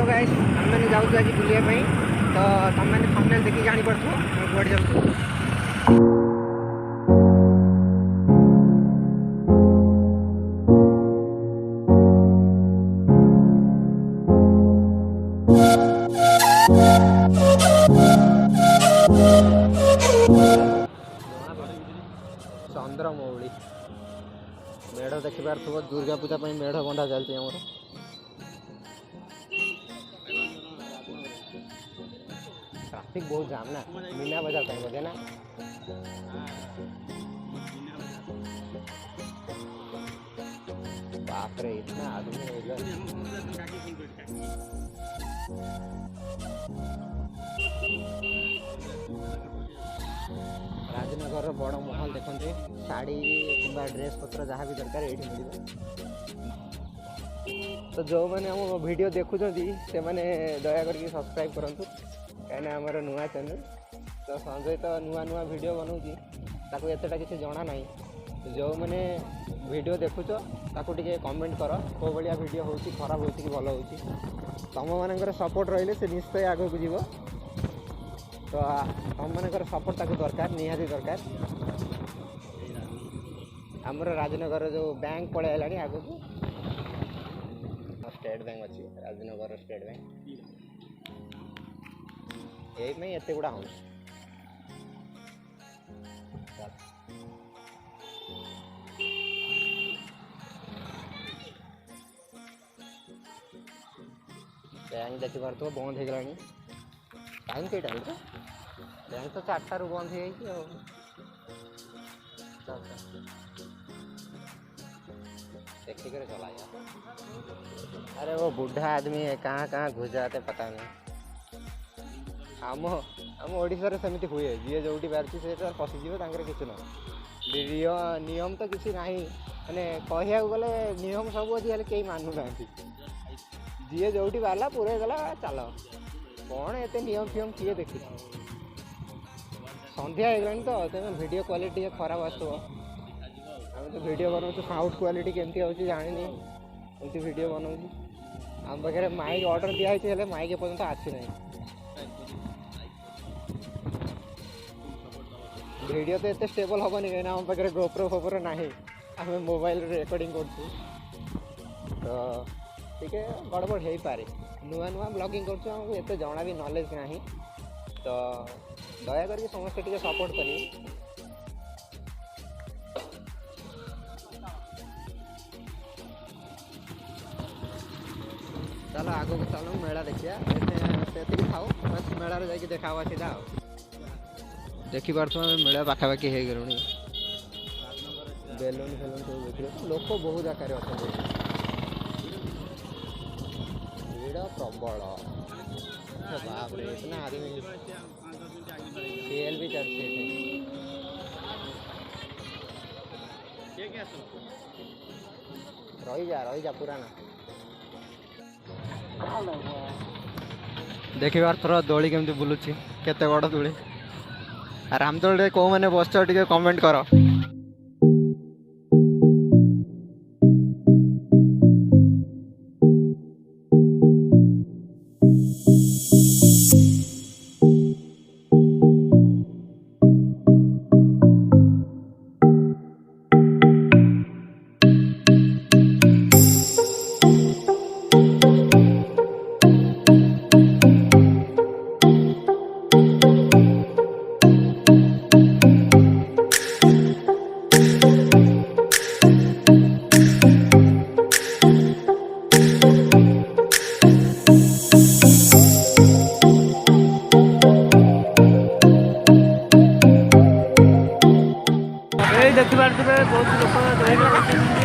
Hello guys आम जाऊँ आज बुलायापाई तो तुम मैंने थंबनेल देखिए जापर कुआड़े जाऊँ। चंद्रमौली मेढ़ देखिपार दुर्गा पूजा मेढ़ बंधा चलती आमर ट्राफिक बहुत जाम ना मीना बजार टाइम बोधे ना बाप रे इतना आदमी हो गया। राजनगर बड़ महल देखते शाढ़ी कि ड्रेस पत्र जहाँ भी दरकार ये मिल। तो जो मैंने हम वीडियो देखुं से मैंने दया करके सब्सक्राइब करूँ कहीं आमर नुआ चैनल तो संजय तो नुआ नुआ वीडियो बनाऊँगी ताकू एतटा किसी जना ना जो मैंने वीडियो देखुच ताकू टिके कमेंट कर कौ भाया वीडियो हो खराब हो कि भल हो तुम मान सपोर्ट रही से निश्चय आग को जीव तो तुम मान सपोर्ट ताकू दरकार निहाती दरकार। आमर राजनगर जो बैंक पलैला आग को स्टेट बैंक अच्छी राजनगर स्टेट बैंक यही एत गुड़ा हाउस बैंक देखी पार बंद हो गला टाइम के टाइम बैंक तो 4टारू बंद हो देखिए चला। अरे वो बुढ़ा आदमी है कहाँ कहाँ घुस जाते पता नहीं। आम ओडिशा सेमती हुए जी जो बाहर से पशिजी किसी ना नियम तो किसी ना मैंने कहू गले नियम सब अच्छी हेल्ले कहीं मानु ना जी जो बाहर पूरे गला चल कौन एत नियम फियम किए देखी सन्ध्या हो तो तेज वीडियो क्वालिटी खराब आसो आम तो वीडियो बनाऊ साउंड क्वालिटी केमती होती जानी एमती वीडियो बनाऊँ आम पाखे माइक ऑर्डर दिखाई माइक एपर्तंत आसी ना वीडियो तो एत स्टेबल हेनी कहीं आम पाखे गोप्रो फोप्रो ना आम मोबाइल रेकर्डिंग कर टे गड़बड़ हो पारे नुआ नुआ ब्लॉगिंग करमको एत जना भी नॉलेज ना तो दया करके समस्ते टे सपोर्ट करें। चलो आग को चलो मेला देखिए से खाओ बस मेला जाकि देखा सीधा देखी पार्थ मेला पाखापाखि हो गलुणी बेलून फेलून सब देखिए लोक बहुत आकार अच्छा भीड़ प्रबल बाप रे इतना आदमी सेल भी चलते रही जा पुराना देखी बार थोड़ा दोली केमती बुलूची केते बड़ दोली रामदोली कौ मैंने बस टे कमेंट कर। देखिए बहुत लोग